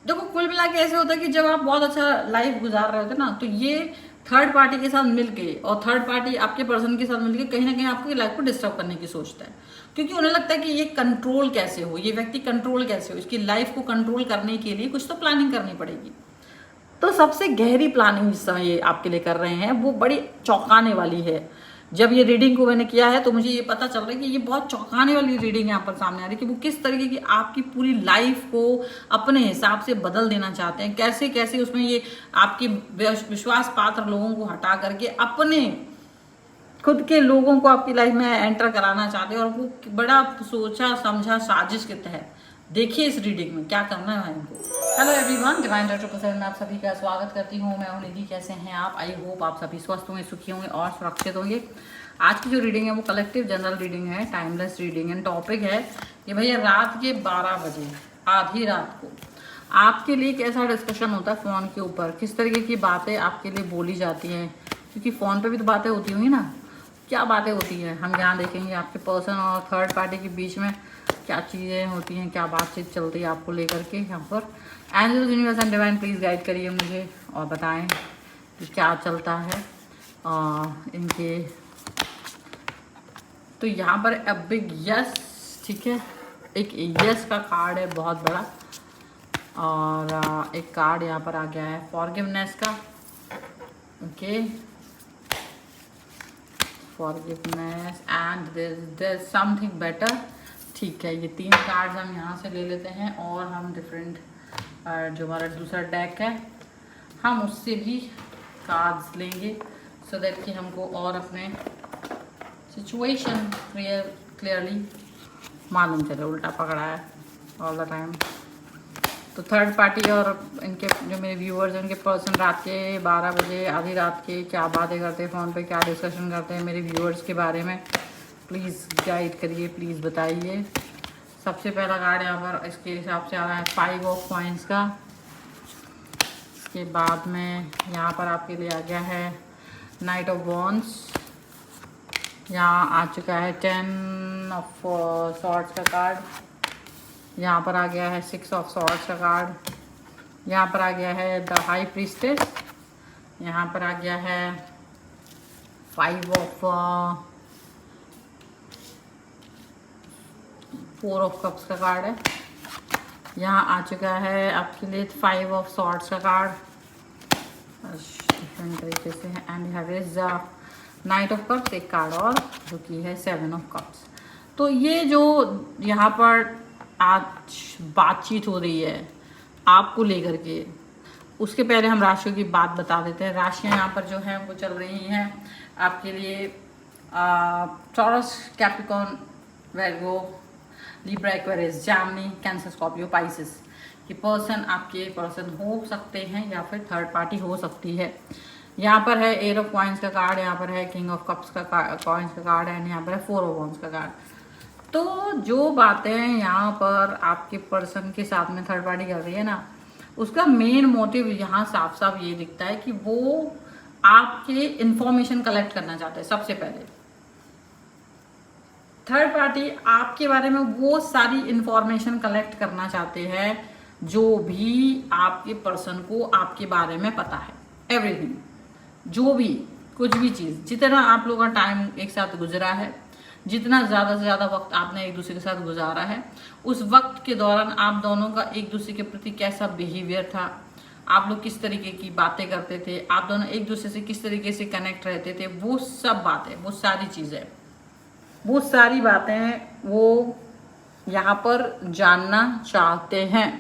देखो कुल मिला के ऐसे होता है कि जब आप बहुत अच्छा लाइफ गुजार रहे होते ना, तो ये थर्ड पार्टी के साथ मिलके और थर्ड पार्टी आपके पर्सन के साथ मिलके कहीं ना कहीं आपकी लाइफ को डिस्टर्ब करने की सोचता है, क्योंकि उन्हें लगता है कि ये कंट्रोल कैसे हो, ये व्यक्ति कंट्रोल कैसे हो, इसकी लाइफ को कंट्रोल करने के लिए कुछ तो प्लानिंग करनी पड़ेगी। तो सबसे गहरी प्लानिंग इस समय ये आपके लिए कर रहे हैं, वो बड़ी चौंकाने वाली है। जब ये रीडिंग को मैंने किया है तो मुझे ये पता चल रहा है कि ये बहुत चौंकाने वाली रीडिंग यहाँ पर सामने आ रही है कि वो किस तरीके की आपकी पूरी लाइफ को अपने हिसाब से बदल देना चाहते हैं, कैसे कैसे उसमें ये आपकी विश्वास पात्र लोगों को हटा करके अपने खुद के लोगों को आपकी लाइफ में एंटर कराना चाहते हैं, और वो बड़ा सोचा समझा साजिश के तहत। देखिए इस रीडिंग में क्या करना है इनको। हेलो एवरीवन, डिवाइन डॉक्टर प्रसन्न में आप सभी का स्वागत करती हूँ। मैं हूँ निधि। कैसे हैं आप? आई होप आप सभी स्वस्थ होंगे, सुखी होंगे और सुरक्षित होंगे। आज की जो रीडिंग है वो कलेक्टिव जनरल रीडिंग है, टाइमलेस रीडिंग है। टॉपिक है कि भैया रात के 12 बजे, आधी रात को आपके लिए कैसा डिस्कशन होता है फ़ोन के ऊपर, किस तरीके की बातें आपके लिए बोली जाती हैं, क्योंकि फ़ोन पे भी तो बातें होती होंगी ना, क्या बातें होती हैं हम यहाँ देखेंगे। आपके पर्सन और थर्ड पार्टी के बीच में क्या चीज़ें होती हैं, क्या बातचीत चलती है आपको लेकर के यहाँ पर। Angels, universe and divine please guide करिए मुझे और बताएं कि क्या चलता है इनके। तो यहाँ पर अ बिग यस, ठीक है, एक यस का कार्ड है बहुत बड़ा, और एक कार्ड यहाँ पर आ गया है फॉरगिवनेस का। Okay, forgiveness and there something better. ठीक है, ये 3 कार्ड्स हम यहाँ से ले लेते हैं और हम डिफरेंट जो हमारा दूसरा डेक है हम उससे भी कार्ड्स लेंगे, सो दैट कि हमको और अपने सिचुएशन क्लियरली मालूम चले। उल्टा पकड़ा है ऑल द टाइम। तो थर्ड पार्टी और इनके जो मेरे व्यूअर्स हैं, उनके पर्सन रात के 12 बजे, आधी रात के क्या बातें करते हैं फ़ोन पे, क्या डिस्कशन करते हैं मेरे व्यूअर्स के बारे में, प्लीज़ गाइड करिए, प्लीज़ बताइए। सबसे पहला कार्ड यहाँ पर इसके हिसाब से आ रहा है 5 ऑफ कॉइंस का। इसके बाद में यहाँ पर आपके लिए आ गया है नाइट ऑफ वॉन्ड्स। यहाँ आ चुका है 10 ऑफ सॉर्ड्स का कार्ड। यहाँ पर आ गया है 6 ऑफ सॉर्ड्स का कार्ड। यहाँ पर आ गया है द हाई प्रीस्टेस। यहाँ पर आ गया है 5 ऑफ 4 ऑफ कप्स का कार्ड है। यहाँ आ चुका है आपके लिए 5 ऑफ सॉर्ड्स का कार्ड डिफरेंट तरीके से है। And have is night of cups, एक कार्ड और जो कि है 7 ऑफ कप्स। तो ये जो यहाँ पर आज बातचीत हो रही है आपको लेकर के, उसके पहले हम राशियों की बात बता देते हैं। राशियाँ यहाँ पर जो हैं वो चल रही हैं आपके लिए Taurus, Capricorn, Virgo, Libra, Aquarius, Gemini, Cancer, Scorpio, Pisces के पर्सन आपके पर्सन हो सकते हैं या फिर थर्ड पार्टी हो सकती है। यहाँ पर है 8 ऑफ कॉइंस का कार्ड, यहाँ पर है किंग ऑफ कप्स का कॉइंस का कार्ड है, यहाँ पर है 4 ऑफ वॉन्ड्स का कार्ड। तो जो बातें यहाँ पर आपके पर्सन के साथ में थर्ड पार्टी कर रही है ना, उसका मेन मोटिव यहाँ साफ साफ ये दिखता है कि वो आपके इंफॉर्मेशन कलेक्ट करना चाहते हैं। सबसे पहले थर्ड पार्टी आपके बारे में वो सारी इंफॉर्मेशन कलेक्ट करना चाहते हैं जो भी आपके पर्सन को आपके बारे में पता है। एवरीथिंग, जो भी कुछ भी चीज़, जितना आप लोगों का टाइम एक साथ गुजरा है, जितना ज़्यादा से ज़्यादा वक्त आपने एक दूसरे के साथ गुजारा है, उस वक्त के दौरान आप दोनों का एक दूसरे के प्रति कैसा बिहेवियर था, आप लोग किस तरीके की बातें करते थे, आप दोनों एक दूसरे से किस तरीके से कनेक्ट रहते थे, वो सब बातें, वो सारी चीज़ें, वो सारी बातें वो यहाँ पर जानना चाहते हैं।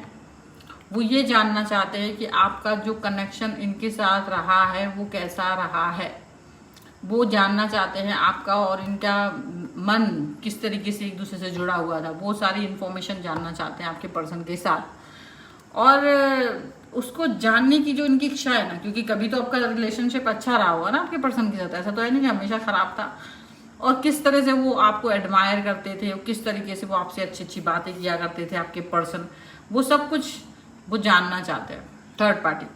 वो ये जानना चाहते हैं कि आपका जो कनेक्शन इनके साथ रहा है वो कैसा रहा है। वो जानना चाहते हैं आपका और इनका मन किस तरीके से एक दूसरे से जुड़ा हुआ था। वो सारी इन्फॉर्मेशन जानना चाहते हैं आपके पर्सन के साथ, और उसको जानने की जो इनकी इच्छा है ना, क्योंकि कभी तो आपका रिलेशनशिप अच्छा रहा होगा ना आपके पर्सन के साथ, ऐसा तो है नहीं कि हमेशा ख़राब था। और किस तरह से वो आपको एडमायर करते थे, किस तरीके से वो आपसे अच्छी अच्छी बातें किया करते थे आपके पर्सन, वो सब कुछ वो जानना चाहते हैं थर्ड पार्टी।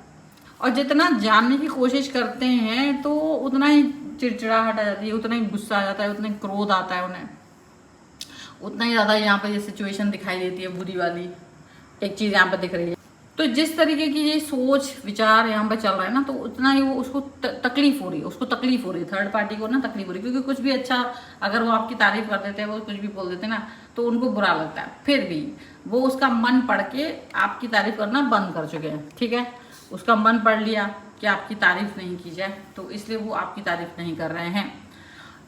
और जितना जानने की कोशिश करते हैं तो उतना ही चिड़चिड़ाहट आ जाती है, उतना ही गुस्सा आ जाता है, उतना ही क्रोध आता है उन्हें, उतना ही ज़्यादा यहाँ पर ये सिचुएशन दिखाई देती है बुरी वाली। एक चीज़ यहाँ पर दिख रही है, तो जिस तरीके की ये सोच विचार यहाँ पे चल रहा है ना, तो उतना ही वो उसको तकलीफ हो रही है, उसको तकलीफ हो रही है, थर्ड पार्टी को ना तकलीफ हो रही है, क्योंकि कुछ भी अच्छा अगर वो आपकी तारीफ कर देते हैं, वो कुछ भी बोल देते हैं ना, तो उनको बुरा लगता है। फिर भी वो उसका मन पढ़ के आपकी तारीफ करना बंद कर चुके हैं, ठीक है। उसका मन पढ़ लिया कि आपकी तारीफ नहीं की जाए, तो इसलिए वो आपकी तारीफ नहीं कर रहे हैं।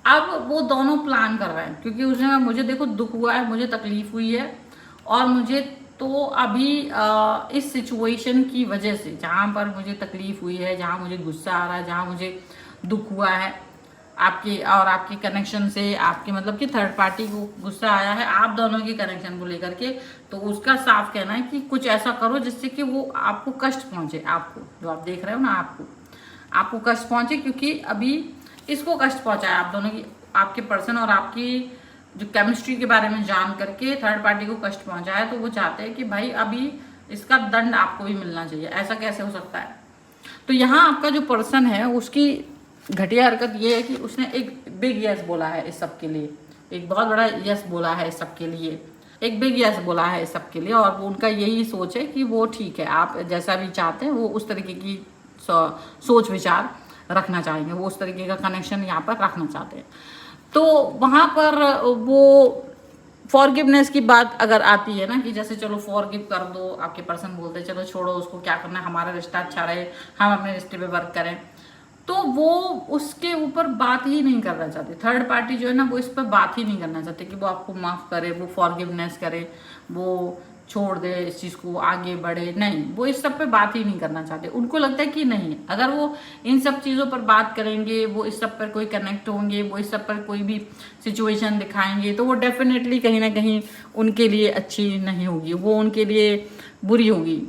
अब वो दोनों प्लान कर रहे हैं, क्योंकि उसने मुझे देखो दुख हुआ है, मुझे तकलीफ हुई है, और मुझे तो अभी इस सिचुएशन की वजह से, जहाँ पर मुझे तकलीफ हुई है, जहाँ मुझे गुस्सा आ रहा है, जहाँ मुझे दुख हुआ है आपके और आपके कनेक्शन से, आपके मतलब कि थर्ड पार्टी को गुस्सा आया है आप दोनों के कनेक्शन को लेकर के, तो उसका साफ कहना है कि कुछ ऐसा करो जिससे कि वो आपको कष्ट पहुंचे, आपको जो आप देख रहे हो ना, आपको कष्ट पहुंचे, क्योंकि अभी इसको कष्ट पहुंचा है आप दोनों की, आपके पर्सन और आपकी जो केमिस्ट्री के बारे में जान करके थर्ड पार्टी को कष्ट पहुंचा है, तो वो चाहते हैं कि भाई अभी इसका दंड आपको भी मिलना चाहिए। ऐसा कैसे हो सकता है? तो यहाँ आपका जो पर्सन है उसकी घटिया हरकत ये है कि उसने एक बिग यस बोला है इस सब के लिए, एक बहुत बड़ा यस बोला है इस सब के लिए, एक बिग यस बोला है इस सब के लिए, और उनका यही सोच है कि वो ठीक है, आप जैसा भी चाहते हैं वो उस तरीके की सोच विचार रखना चाहेंगे, वो उस तरीके का कनेक्शन यहाँ पर रखना चाहते हैं। तो वहाँ पर वो फॉरगिवनेस की बात अगर आती है ना, कि जैसे चलो फॉरगिव कर दो, आपके पर्सन बोलते हैं चलो छोड़ो उसको, क्या करना है, हमारा रिश्ता अच्छा रहे, हम अपने रिश्ते पे वर्क करें, तो वो उसके ऊपर बात ही नहीं करना चाहते। थर्ड पार्टी जो है ना, वो इस पर बात ही नहीं करना चाहते कि वो आपको माफ़ करे, वो फॉरगिवनेस करे, वो छोड़ दे इस चीज़ को, आगे बढ़े, नहीं, वो इस सब पे बात ही नहीं करना चाहते। उनको लगता है कि नहीं, अगर वो इन सब चीज़ों पर बात करेंगे, वो इस सब पर कोई कनेक्ट होंगे, वो इस सब पर कोई भी सिचुएशन दिखाएंगे, तो वो डेफिनेटली कहीं ना कहीं उनके लिए अच्छी नहीं होगी, वो उनके लिए बुरी होगी।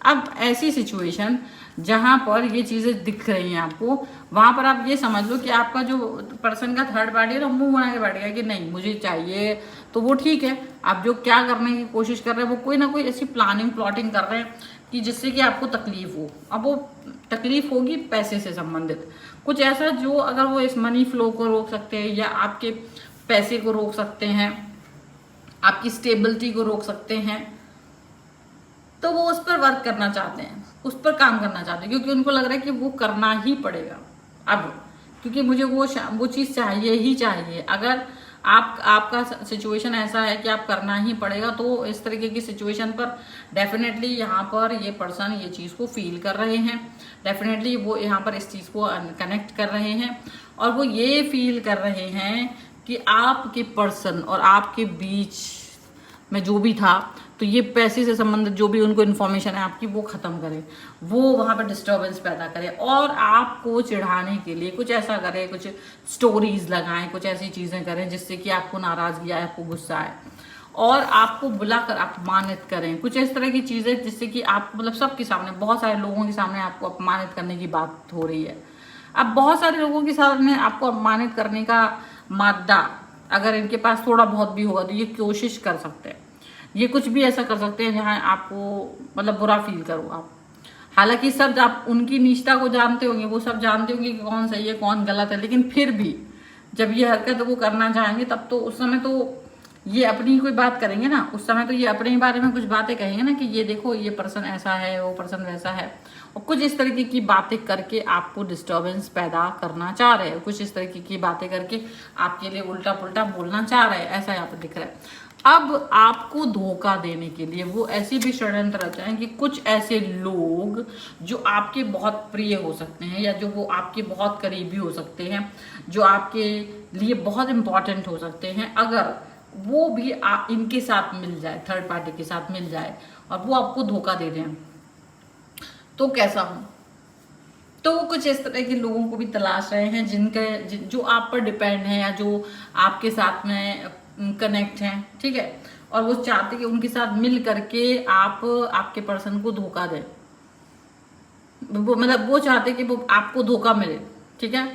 अब ऐसी सिचुएशन जहाँ पर ये चीज़ें दिख रही हैं आपको, वहाँ पर आप ये समझ लो कि आपका जो पर्सन का थर्ड पार्टी है ना, मुंह बना के बैठ गया कि नहीं मुझे चाहिए, तो वो ठीक है। आप जो क्या करने की कोशिश कर रहे हैं, वो कोई ना कोई ऐसी प्लानिंग कर रहे हैं कि जिससे कि आपको तकलीफ हो। अब वो तकलीफ होगी पैसे से संबंधित, कुछ ऐसा जो अगर वो इस मनी फ्लो को रोक सकते हैं, या आपके पैसे को रोक सकते हैं, आपकी स्टेबिलिटी को रोक सकते हैं, तो वो उस पर वर्क करना चाहते हैं, उस पर काम करना चाहते हैं, क्योंकि उनको लग रहा है कि वो करना ही पड़ेगा अब, क्योंकि मुझे वो चीज़ चाहिए ही चाहिए। अगर आपका सिचुएशन ऐसा है कि आप करना ही पड़ेगा, तो इस तरीके की सिचुएशन पर डेफिनेटली यहाँ पर ये पर्सन ये चीज़ को फील कर रहे हैं, डेफिनेटली वो यहाँ पर इस चीज़ को कनेक्ट कर रहे हैं, और वो ये फील कर रहे हैं कि आपके पर्सन और आपके बीच में जो भी था, तो ये पैसे से संबंधित जो भी उनको इन्फॉर्मेशन है आपकी, वो ख़त्म करे, वो वहाँ पर डिस्टर्बेंस पैदा करे, और आपको चिढ़ाने के लिए कुछ ऐसा करे, कुछ स्टोरीज लगाएं, कुछ ऐसी चीज़ें करें जिससे कि आपको नाराज़गी आए, आपको गुस्सा आए, और आपको बुलाकर अपमानित करें, कुछ इस तरह की चीज़ें जिससे कि आप मतलब सबके सामने, बहुत सारे लोगों के सामने आपको अपमानित करने की बात हो रही है। अब बहुत सारे लोगों के सामने आपको अपमानित करने का मादा अगर इनके पास थोड़ा बहुत भी होगा, तो ये कोशिश कर सकते हैं, ये कुछ भी ऐसा कर सकते हैं जहाँ आपको मतलब बुरा फील करो आप। हालांकि सब आप उनकी निष्ठा को जानते होंगे, वो सब जानते होंगे कि कौन सही है कौन गलत है, लेकिन फिर भी जब ये हरकत वो करना चाहेंगे, तब तो उस समय तो ये अपनी कोई बात करेंगे ना, उस समय तो ये अपने ही बारे में कुछ बातें कहेंगे ना, कि ये देखो ये पर्सन ऐसा है, वो पर्सन वैसा है, और कुछ इस तरीके की बातें करके आपको डिस्टर्बेंस पैदा करना चाह रहे हैं, कुछ इस तरीके की बातें करके आपके लिए उल्टा पुल्टा बोलना चाह रहे हैं, ऐसा यहाँ पर दिख रहा है। अब आपको धोखा देने के लिए वो ऐसी भी षड्यंत्र रच रहे हैं कि कुछ ऐसे लोग जो आपके बहुत प्रिय हो सकते हैं, या जो वो आपके बहुत करीबी हो सकते हैं, जो आपके लिए बहुत इम्पोर्टेंट हो सकते हैं, अगर वो भी इनके साथ मिल जाए, थर्ड पार्टी के साथ मिल जाए, और वो आपको धोखा दे दें, तो कैसा हो? तो वो कुछ इस तरह के लोगों को भी तलाश रहे हैं जो आप पर डिपेंड है, या जो आपके साथ में कनेक्ट हैं, ठीक है, और वो चाहते कि उनके साथ मिल करके आप आपके पर्सन को धोखा दें, मतलब वो चाहते कि वो आपको धोखा मिले, ठीक है।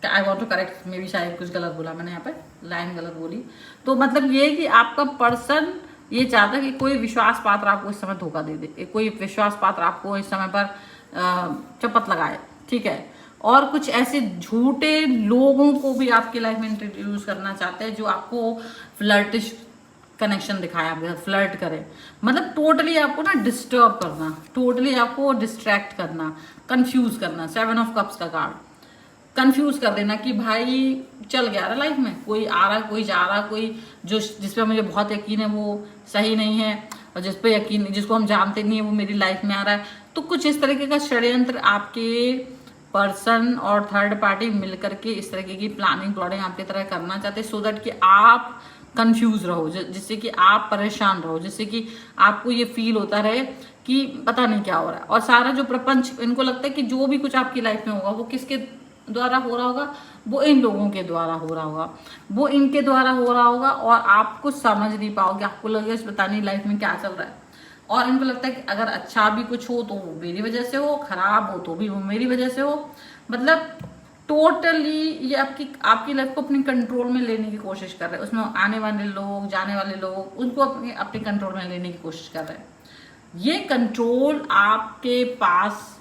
आई वॉन्ट टू करेक्ट, मे भी शायद कुछ गलत बोला मैंने, यहाँ पे लाइन गलत बोली, तो मतलब ये कि आपका पर्सन ये चाहता है कि कोई विश्वास पात्र आपको इस समय धोखा दे दे, कोई विश्वास पात्र आपको इस समय पर चपत लगाए, ठीक है, और कुछ ऐसे झूठे लोगों को भी आपकी लाइफ में इंट्रोड्यूस करना चाहते हैं जो आपको फ्लर्टिश कनेक्शन दिखाए आपके साथ, फ्लर्ट करे, मतलब टोटली आपको ना डिस्टर्ब करना, टोटली आपको डिस्ट्रैक्ट करना, कंफ्यूज करना। 7 ऑफ कप्स का कार्ड, कंफ्यूज कर देना कि भाई चल गया रहा लाइफ में, कोई आ रहा कोई जा रहा, कोई जो जिस पे मुझे बहुत यकीन है वो सही नहीं है, और जिस पे यकीन जिसको हम जानते नहीं है वो मेरी लाइफ में आ रहा है। तो कुछ इस तरीके का षड्यंत्र आपके पर्सन और थर्ड पार्टी मिलकर के इस तरीके की प्लानिंग प्लॉटिंग आपकी तरह करना चाहते हैं, सो दैट कि आप कंफ्यूज रहो, जिससे कि आप परेशान रहो, जिससे कि आपको ये फील होता रहे कि पता नहीं क्या हो रहा है। और सारा जो प्रपंच, इनको लगता है कि जो भी कुछ आपकी लाइफ में होगा वो किसके द्वारा हो रहा होगा, वो इन लोगों के द्वारा हो रहा होगा, वो इनके द्वारा हो रहा होगा, और आप कुछ समझ नहीं पाओगे, आपको लगेगा पता नहीं लाइफ में क्या चल रहा है। और इनको लगता है कि अगर अच्छा भी कुछ हो तो वो मेरी वजह से हो, खराब हो तो भी वो मेरी वजह से हो। मतलब टोटली ये आपकी लाइफ को अपने कंट्रोल में लेने की कोशिश कर रहे हैं, उसमें आने वाले लोग जाने वाले लोग उनको अपने कंट्रोल में लेने की कोशिश कर रहे हैं। ये कंट्रोल आपके पास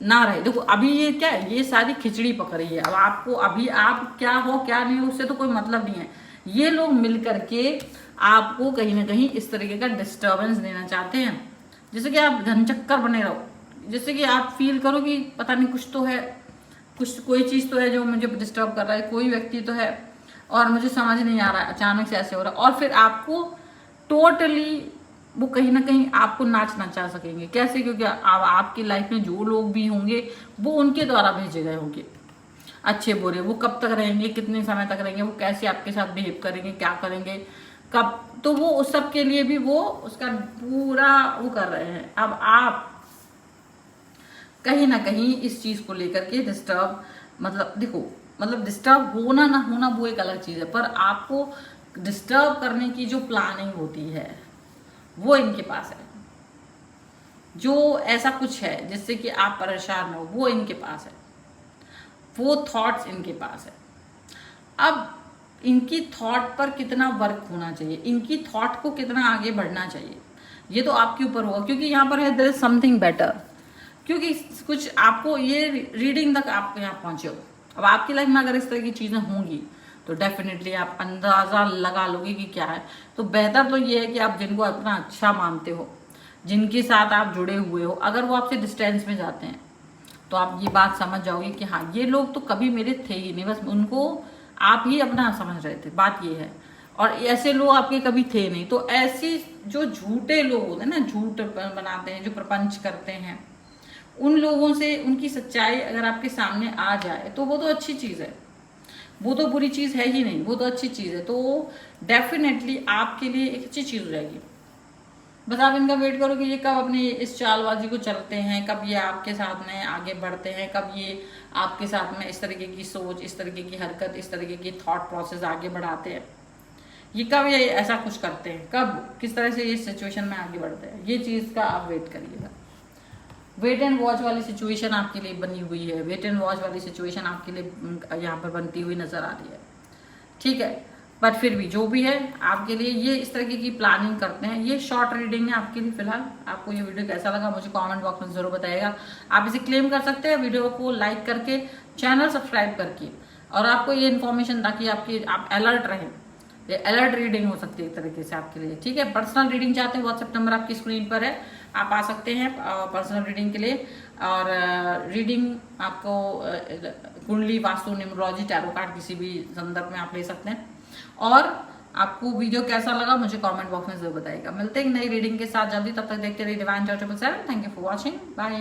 ना रहे। देखो अभी ये क्या है, ये सारी खिचड़ी पक रही है। अब आपको अभी आप क्या हो क्या नहीं हो उससे तो कोई मतलब नहीं है। ये लोग मिल करके आपको कहीं ना कहीं इस तरीके का डिस्टर्बेंस देना चाहते हैं, जैसे कि आप घनचक्कर बने रहो, जैसे कि आप फील करो कि पता नहीं कुछ तो है, कुछ कोई चीज़ तो है जो मुझे डिस्टर्ब कर रहा है, कोई व्यक्ति तो है और मुझे समझ नहीं आ रहा है, अचानक से ऐसे हो रहा है। और फिर आपको टोटली वो कहीं ना कहीं आपको नाच नचा सकेंगे। कैसे? क्योंकि आपकी लाइफ में जो लोग भी होंगे वो उनके द्वारा भेजे गए होंगे, अच्छे बुरे। वो कब तक रहेंगे, कितने समय तक रहेंगे, वो कैसे आपके साथ बिहेव करेंगे, क्या करेंगे, कब, तो वो उस सब के लिए भी वो उसका पूरा वो कर रहे हैं। अब आप कहीं ना कहीं इस चीज को लेकर के डिस्टर्ब, मतलब देखो, मतलब डिस्टर्ब होना ना होना वो एक अलग चीज है, पर आपको डिस्टर्ब करने की जो प्लानिंग होती है वो इनके पास है। जो ऐसा कुछ है जिससे कि आप परेशान हो वो इनके पास है, वो थॉट्स इनके पास है। अब इनकी थॉट पर कितना वर्क होना चाहिए, इनकी थॉट को कितना आगे बढ़ना चाहिए, ये तो आपके ऊपर होगा। क्योंकि यहाँ पर है देयर इज समथिंग बेटर, क्योंकि कुछ आपको ये रीडिंग तक आप यहाँ पहुंचे हो। अब आपकी लाइफ में अगर इस तरह की चीजें होंगी तो डेफिनेटली आप अंदाजा लगा लोगे कि क्या है। तो बेहतर तो ये है कि आप जिनको अपना अच्छा मानते हो, जिनके साथ आप जुड़े हुए हो, अगर वो आपसे डिस्टेंस में जाते हैं तो आप ये बात समझ जाओगे कि हाँ ये लोग तो कभी मेरे थे ही नहीं, बस उनको आप ही अपना समझ रहे थे, बात ये है। और ऐसे लोग आपके कभी थे नहीं। तो ऐसी जो झूठे लोग होते हैं ना, झूठ बनाते हैं, जो प्रपंच करते हैं, उन लोगों से उनकी सच्चाई अगर आपके सामने आ जाए तो वो तो अच्छी चीज़ है, वो तो बुरी चीज़ है ही नहीं, वो तो अच्छी चीज़ है। तो डेफिनेटली आपके लिए एक अच्छी चीज़ हो जाएगी। बस आप इनका वेट करो कि ये कब अपने इस चालबाजी को चलते हैं, कब ये आपके साथ में आगे बढ़ते हैं, कब ये आपके साथ में इस तरीके की सोच, इस तरीके की हरकत, इस तरीके की थॉट प्रोसेस आगे बढ़ाते हैं। ये कब ये ऐसा कुछ करते हैं, कब किस तरह से ये सिचुएशन में आगे बढ़ते हैं, ये चीज़ का आप वेट करिएगा। वेट एंड वॉच वाली सिचुएशन आपके लिए बनी हुई है, वेट एंड वॉच वाली सिचुएशन आपके लिए यहाँ पर बनती हुई नजर आ रही है, ठीक है। बट फिर भी जो भी है आपके लिए ये इस तरीके की प्लानिंग करते हैं। ये शॉर्ट रीडिंग है आपके लिए फिलहाल। आपको ये वीडियो कैसा लगा मुझे कमेंट बॉक्स में जरूर बताइएगा। आप इसे क्लेम कर सकते हैं वीडियो को लाइक करके, चैनल सब्सक्राइब करके, और आपको ये इन्फॉर्मेशन ताकि आप अलर्ट रहें। ये अलर्ट रीडिंग हो सकती है एक तरीके से आपके लिए, ठीक है। पर्सनल रीडिंग चाहते हैं, व्हाट्सएप नंबर आपकी स्क्रीन पर है, आप आ सकते हैं पर्सनल रीडिंग के लिए। और रीडिंग आपको कुंडली, वास्तु, न्यूमरोलॉजी, टैरो कार्ड किसी भी संदर्भ में आप ले सकते हैं। और आपको वीडियो कैसा लगा मुझे कमेंट बॉक्स में जरूर बताइएगा। मिलते हैं नई रीडिंग के साथ जल्दी, तब तक देखते रहिए divine charitable 7। Thank you for watching, bye.